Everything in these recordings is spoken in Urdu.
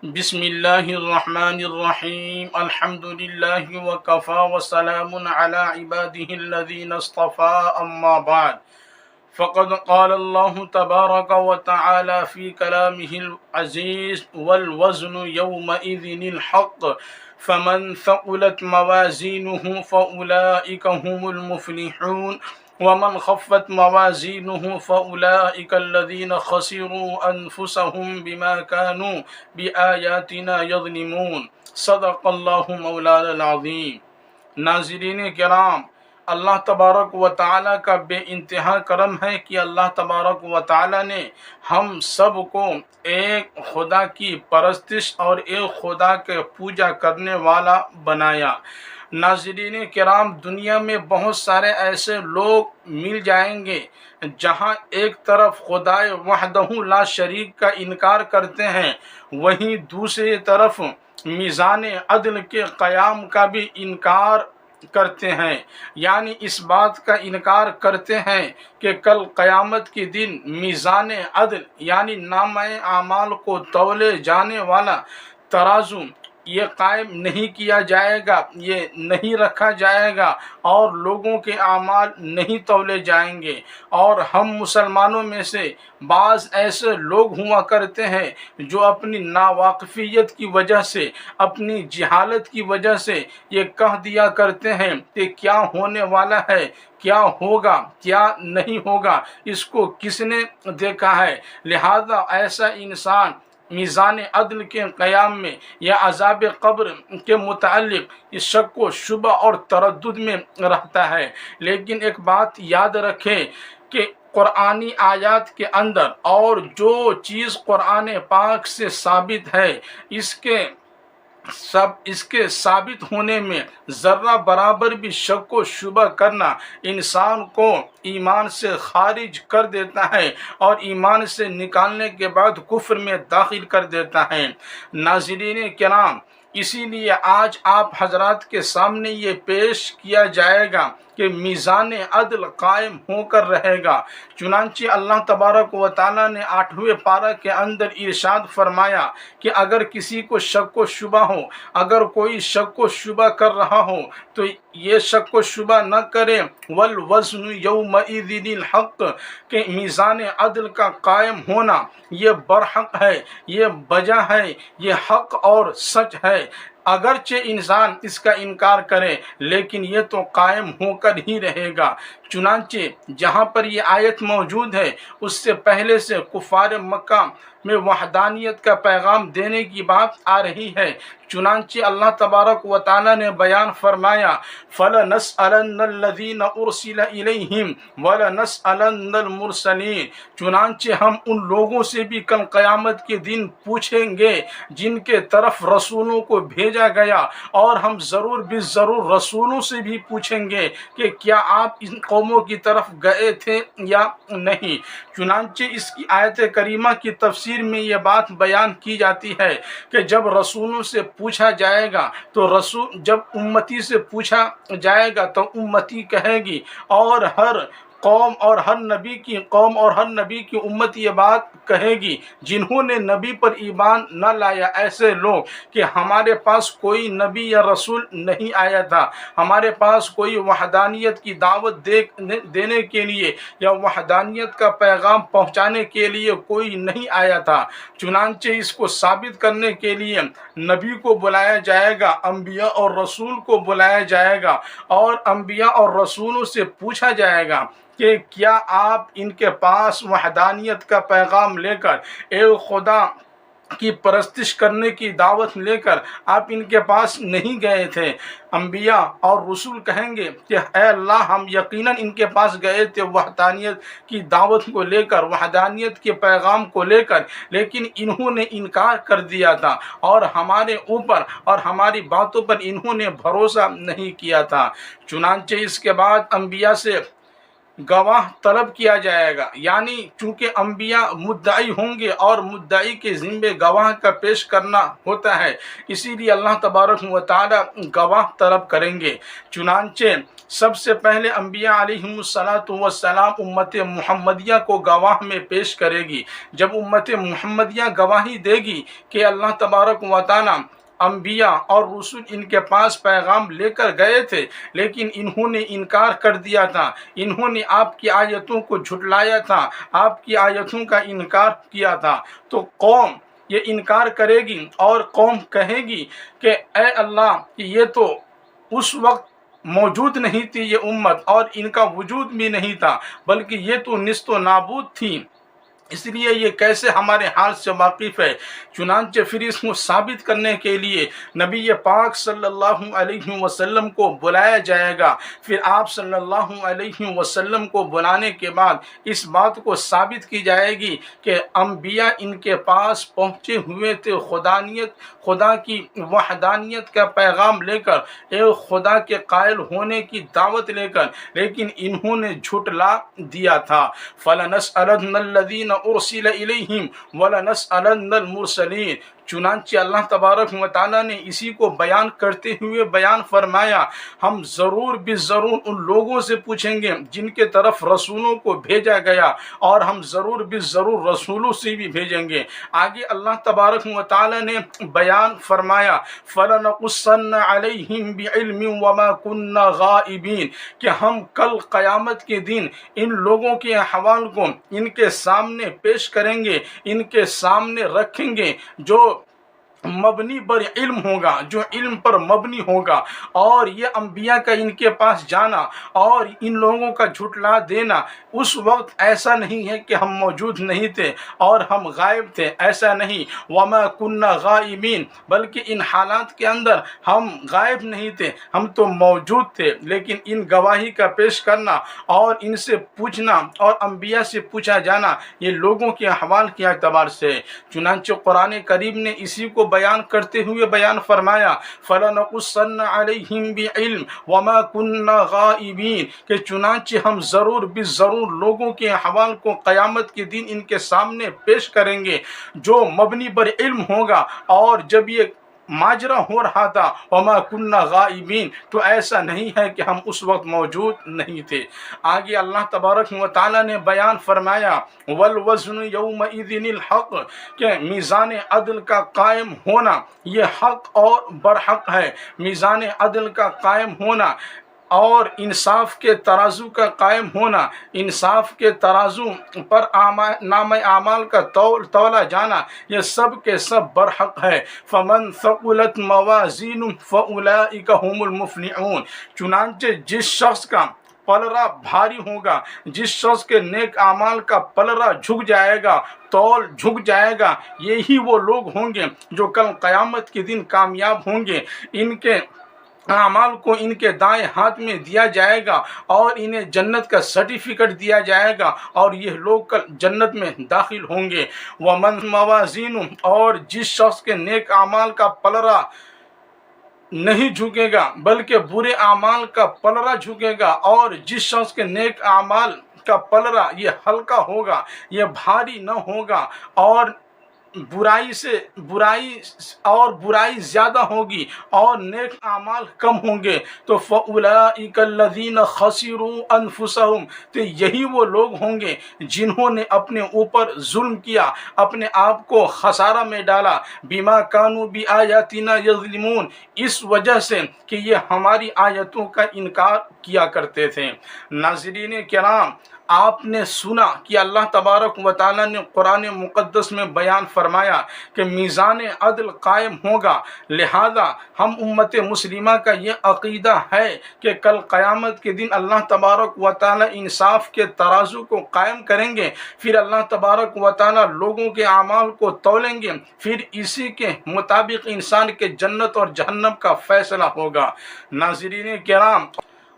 بسم اللہ الرحمن الرحیم الحمد للہ وکفا وسلام علی عباده الذین اصطفى اما بعد فقد قال الله تبارك وتعالى في كلامه العزيز والوزن يومئذ الحق فمن ثقلت موازينه فأولئك هم المفلحون ومن خفت موازينه فأولئك الذين خسروا أنفسهم بما كانوا بآياتنا يظلمون صدق اللہ مولانا العظیم۔ ناظرین کرام، اللہ تبارک و تعالیٰ کا بے انتہا کرم ہے کہ اللہ تبارک و تعالیٰ نے ہم سب کو ایک خدا کی پرستش اور ایک خدا کے پوجا کرنے والا بنایا۔ ناظرین کرام، دنیا میں بہت سارے ایسے لوگ مل جائیں گے جہاں ایک طرف خدائے وحدہ لا شریک کا انکار کرتے ہیں، وہیں دوسری طرف میزان عدل کے قیام کا بھی انکار کرتے ہیں، یعنی اس بات کا انکار کرتے ہیں کہ کل قیامت کے دن میزان عدل یعنی نامہ اعمال کو تولے جانے والا ترازو یہ قائم نہیں کیا جائے گا، یہ نہیں رکھا جائے گا اور لوگوں کے اعمال نہیں تولے جائیں گے۔ اور ہم مسلمانوں میں سے بعض ایسے لوگ ہوا کرتے ہیں جو اپنی ناواقفیت کی وجہ سے، اپنی جہالت کی وجہ سے یہ کہہ دیا کرتے ہیں کہ کیا ہونے والا ہے، کیا ہوگا، کیا نہیں ہوگا، اس کو کس نے دیکھا ہے۔ لہذا ایسا انسان میزان عدل کے قیام میں یا عذاب قبر کے متعلق اس شک و شبہ اور تردد میں رہتا ہے۔ لیکن ایک بات یاد رکھیں کہ قرآنی آیات کے اندر اور جو چیز قرآن پاک سے ثابت ہے، اس کے ثابت ہونے میں ذرہ برابر بھی شک و شبہ کرنا انسان کو ایمان سے خارج کر دیتا ہے اور ایمان سے نکالنے کے بعد کفر میں داخل کر دیتا ہے۔ ناظرین کرام، اسی لیے آج آپ حضرات کے سامنے یہ پیش کیا جائے گا کہ میزان عدل قائم ہو کر رہے گا۔ چنانچہ اللہ تبارک و تعالیٰ نے 8ویں پارہ کے اندر ارشاد فرمایا کہ اگر کسی کو شک و شبہ ہو، اگر کوئی شک و شبہ کر رہا ہو تو یہ شک و شبہ نہ کرے، والوزن یومئذ الحق، کہ میزان عدل کا قائم ہونا یہ برحق ہے، یہ بجا ہے، یہ حق اور سچ ہے۔ اگرچہ انسان اس کا انکار کرے لیکن یہ تو قائم ہو کر ہی رہے گا۔ چنانچہ جہاں پر یہ آیت موجود ہے اس سے پہلے سے کفار مکہ میں وحدانیت کا پیغام دینے کی بات آ رہی ہے۔ چنانچہ اللہ تبارک و تعالیٰ نے بیان فرمایا فَلَنَسْأَلَنَّ الَّذِينَ أُرْسِلَ إِلَيْهِمْ وَلَنَسْأَلَنَّ الْمُرْسَلِينَ، چنانچہ ہم ان لوگوں سے بھی کل قیامت کے دن پوچھیں گے جن کے طرف رسولوں کو بھیجا گیا، اور ہم ضرور بالضرور رسولوں سے بھی پوچھیں گے کہ کیا آپ ان قوموں کی طرف گئے تھے یا نہیں۔ چنانچہ اس کی آیت کریمہ کی تفسیر میں یہ بات بیان کی جاتی ہے کہ جب رسولوں سے پوچھا جائے گا تو جب امتی سے پوچھا جائے گا تو امتی کہے گی، اور ہر قوم اور ہر نبی کی قوم اور ہر نبی کی امت یہ بات کہے گی جنہوں نے نبی پر ایمان نہ لایا، ایسے لوگ کہ ہمارے پاس کوئی نبی یا رسول نہیں آیا تھا، ہمارے پاس کوئی وحدانیت کی دعوت دینے کے لیے یا وحدانیت کا پیغام پہنچانے کے لیے کوئی نہیں آیا تھا۔ چنانچہ اس کو ثابت کرنے کے لیے نبی کو بلایا جائے گا، انبیاء اور رسول کو بلایا جائے گا، اور انبیاء اور رسولوں سے پوچھا جائے گا کہ کیا آپ ان کے پاس وحدانیت کا پیغام لے کر، ایک خدا کی پرستش کرنے کی دعوت لے کر آپ ان کے پاس نہیں گئے تھے؟ انبیاء اور رسول کہیں گے کہ اے اللہ، ہم یقیناً ان کے پاس گئے تھے وحدانیت کی دعوت کو لے کر، وحدانیت کے پیغام کو لے کر، لیکن انہوں نے انکار کر دیا تھا اور ہمارے اوپر اور ہماری باتوں پر انہوں نے بھروسہ نہیں کیا تھا۔ چنانچہ اس کے بعد انبیاء سے گواہ طلب کیا جائے گا، یعنی چونکہ انبیاء مدعی ہوں گے اور مدعی کے ذمے گواہ کا پیش کرنا ہوتا ہے، اسی لیے اللہ تبارک و تعالی گواہ طلب کریں گے۔ چنانچہ سب سے پہلے انبیاء علیہم السلام امت محمدیہ کو گواہ میں پیش کرے گی۔ جب امت محمدیہ گواہی دے گی کہ اللہ تبارک و تعالی انبیاء اور رسول ان کے پاس پیغام لے کر گئے تھے، لیکن انہوں نے انکار کر دیا تھا، انہوں نے آپ کی آیتوں کو جھٹلایا تھا، آپ کی آیتوں کا انکار کیا تھا، تو قوم یہ انکار کرے گی اور قوم کہے گی کہ اے اللہ، یہ تو اس وقت موجود نہیں تھی یہ امت، اور ان کا وجود بھی نہیں تھا، بلکہ یہ تو نیست و نابود تھی، اس لیے یہ کیسے ہمارے حال سے واقف ہے۔ چنانچہ پھر اس کو ثابت کرنے کے لیے نبی پاک صلی اللہ علیہ وسلم کو بلایا جائے گا۔ پھر آپ صلی اللہ علیہ وسلم کو بلانے کے بعد اس بات کو ثابت کی جائے گی کہ انبیاء ان کے پاس پہنچے ہوئے تھے خدا کی وحدانیت کا پیغام لے کر، ایک خدا کے قائل ہونے کی دعوت لے کر، لیکن انہوں نے جھٹلا دیا تھا۔ فَلَنَسْأَلَنَّ الَّذِينَ أُرْسِلَ إِلَيْهِمْ وَلَنَسْأَلَنَّ الْمُرْسَلِينَ۔ چنانچہ اللہ تبارک و تعالیٰ نے اسی کو بیان کرتے ہوئے بیان فرمایا، ہم ضرور بالضرور ان لوگوں سے پوچھیں گے جن کے طرف رسولوں کو بھیجا گیا، اور ہم ضرور بالضرور رسولوں سے بھی بھیجیں گے۔ آگے اللہ تبارک و تعالیٰ نے بیان فرمایا، فَلَنَقُصَّنَّ عَلَيْهِمْ بِعِلْمٍ وَمَا كُنَّا غَائِبِينَ، کہ ہم کل قیامت کے دن ان لوگوں کے احوال کو ان کے سامنے پیش کریں گے، ان کے سامنے رکھیں گے، جو مبنی بر علم ہوگا، جو علم پر مبنی ہوگا۔ اور یہ انبیاء کا ان کے پاس جانا اور ان لوگوں کا جھٹلا دینا، اس وقت ایسا نہیں ہے کہ ہم موجود نہیں تھے اور ہم غائب تھے، ایسا نہیں، وما کننا غائبین، بلکہ ان حالات کے اندر ہم غائب نہیں تھے، ہم تو موجود تھے، لیکن ان گواہی کا پیش کرنا اور ان سے پوچھنا اور انبیاء سے پوچھا جانا، یہ لوگوں کے احوال کے اعتبار سے۔ چنانچہ قرآن کریم نے اسی کو بیان کرتے ہوئے بیان فرمایا، فَلَنَقُصَّنَّ عَلَيْهِمْ بِعِلْمٍ وَمَا كُنَّا غَائِبِينَ، کہ چنانچہ ہم ضرور بالضرور لوگوں کے احوال کو قیامت کے دن ان کے سامنے پیش کریں گے، جو مبنی بر علم ہوگا۔ اور جب یہ ماجرا ہو رہا تھا وما کننا غائبین، تو ایسا نہیں ہے کہ ہم اس وقت موجود نہیں تھے۔ آگے اللہ تبارک و تعالیٰ نے بیان فرمایا، والوزن یومئذ الحق، کہ میزان عدل کا قائم ہونا یہ حق اور برحق ہے۔ میزان عدل کا قائم ہونا اور انصاف کے ترازو کا قائم ہونا، انصاف کے ترازو پر نام اعمال کا تولا جانا، یہ سب کے سب برحق ہے۔ فمن ثقلت موازینہ فاولئک هم المفلحون، چنانچہ جس شخص کا پلڑا بھاری ہوگا، جس شخص کے نیک اعمال کا پلڑا جھک جائے گا، تول جھک جائے گا، یہی وہ لوگ ہوں گے جو کل قیامت کے دن کامیاب ہوں گے۔ ان کے اعمال کو ان کے دائیں ہاتھ میں دیا جائے گا اور انہیں جنت کا سرٹیفکیٹ دیا جائے گا، اور یہ لوگ کل جنت میں داخل ہوں گے۔ ومن موازین، اور جس شخص کے نیک اعمال کا پلڑا نہیں جھکے گا بلکہ برے اعمال کا پلڑا جھکے گا، اور جس شخص کے نیک اعمال کا پلڑا یہ ہلکا ہوگا، یہ بھاری نہ ہوگا، اور برائی زیادہ ہوگی اور نیک اعمال کم ہوں گے، تو فَأُولَئِكَ الَّذِينَ خَسِرُوا أَنفُسَهُمْ، تو یہی وہ لوگ ہوں گے جنہوں نے اپنے اوپر ظلم کیا، اپنے آپ کو خسارہ میں ڈالا، بِمَا كَانُوا بِآيَاتِنَا يَظْلِمُونَ، اس وجہ سے کہ یہ ہماری آیتوں کا انکار کیا کرتے تھے۔ ناظرین کرام، آپ نے سنا کہ اللہ تبارک و تعالیٰ نے قرآن مقدس میں بیان فرمایا کہ میزان عدل قائم ہوگا، لہذا ہم امت مسلمہ کا یہ عقیدہ ہے کہ کل قیامت کے دن اللہ تبارک و تعالیٰ انصاف کے ترازو کو قائم کریں گے، پھر اللہ تبارک و تعالیٰ لوگوں کے اعمال کو تولیں گے، پھر اسی کے مطابق انسان کے جنت اور جہنم کا فیصلہ ہوگا۔ ناظرین کرام،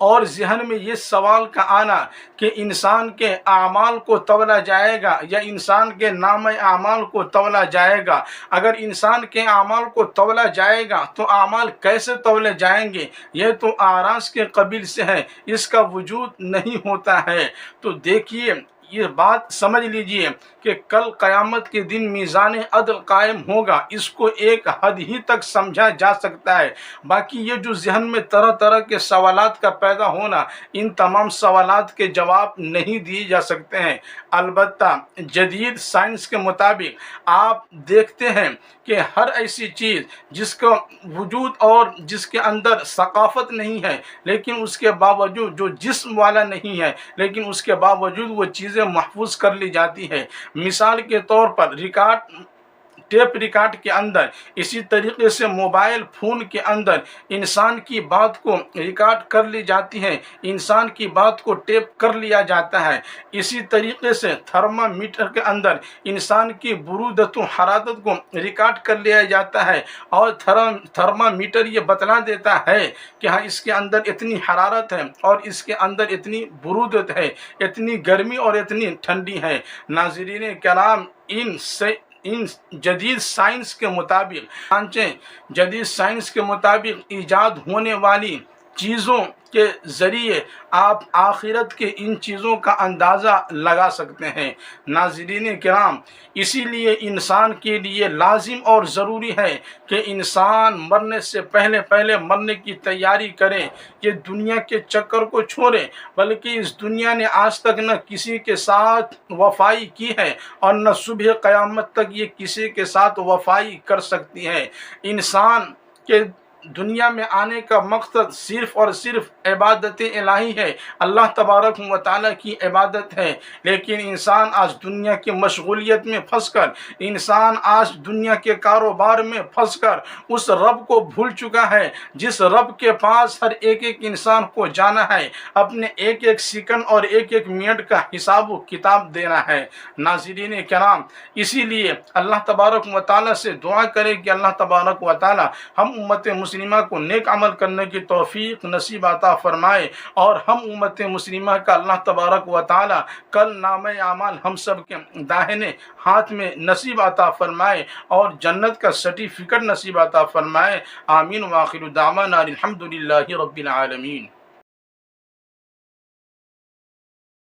اور ذہن میں یہ سوال کا آنا کہ انسان کے اعمال کو تولا جائے گا یا انسان کے نام اعمال کو تولا جائے گا، اگر انسان کے اعمال کو تولا جائے گا تو اعمال کیسے تولے جائیں گے؟ یہ تو اعراض کے قبیل سے ہے، اس کا وجود نہیں ہوتا ہے۔ تو دیکھیے یہ بات سمجھ لیجئے کہ کل قیامت کے دن میزان عدل قائم ہوگا، اس کو ایک حد ہی تک سمجھا جا سکتا ہے۔ باقی یہ جو ذہن میں طرح طرح کے سوالات کا پیدا ہونا، ان تمام سوالات کے جواب نہیں دیے جا سکتے ہیں۔ البتہ جدید سائنس کے مطابق آپ دیکھتے ہیں کہ ہر ایسی چیز جس کا وجود اور جس کے اندر ثقافت نہیں ہے، لیکن اس کے باوجود جو جسم والا نہیں ہے، لیکن اس کے باوجود وہ چیزیں محفوظ کر لی جاتی ہے۔ مثال کے طور پر ٹیپ ریکارڈ کے اندر، اسی طریقے سے موبائل فون کے اندر انسان کی بات کو ریکارڈ کر لی جاتی ہے، انسان کی بات کو ٹیپ کر لیا جاتا ہے۔ اسی طریقے سے تھرمامیٹر کے اندر انسان کی برودت و حرارت کو ریکارڈ کر لیا جاتا ہے، اور تھرمامیٹر یہ بتلا دیتا ہے کہ ہاں اس کے اندر اتنی حرارت ہے اور اس کے اندر اتنی برودت ہے، اتنی گرمی اور اتنی ٹھنڈی ہے۔ ناظرین کرام، ان جدید سائنس کے مطابق جدید سائنس کے مطابق ایجاد ہونے والی چیزوں کے ذریعے آپ آخرت کے ان چیزوں کا اندازہ لگا سکتے ہیں۔ ناظرین کرام، اسی لیے انسان کے لیے لازم اور ضروری ہے کہ انسان مرنے سے پہلے مرنے کی تیاری کرے، یہ دنیا کے چکر کو چھوڑے، بلکہ اس دنیا نے آج تک نہ کسی کے ساتھ وفائی کی ہے اور نہ صبح قیامت تک یہ کسی کے ساتھ وفائی کر سکتی ہے۔ انسان کے دنیا میں آنے کا مقصد صرف اور صرف عبادت الہی ہے، اللہ تبارک و تعالیٰ کی عبادت ہے، لیکن انسان آج دنیا کی مشغولیت میں پھنس کر، انسان آج دنیا کے کاروبار میں پھنس کر اس رب کو بھول چکا ہے جس رب کے پاس ہر ایک انسان کو جانا ہے، اپنے ایک ایک سیکنڈ اور ایک ایک منٹ کا حساب و کتاب دینا ہے۔ ناظرین کرام، اسی لیے اللہ تبارک و تعالیٰ سے دعا کرے کہ اللہ تبارک و تعالیٰ ہم امت مسلمہ کو نیک عمل کرنے کی توفیق نصیب عطا فرمائے، اور ہم امت مسلمہ کا اللہ تبارک و تعالیٰ کل نامہ اعمال ہم سب کے داہنے ہاتھ میں نصیب عطا فرمائے اور جنت کا سرٹیفکیٹ نصیب عطا فرمائے۔ آمین۔ وآخر دعوانا الحمدللہ رب العالمین۔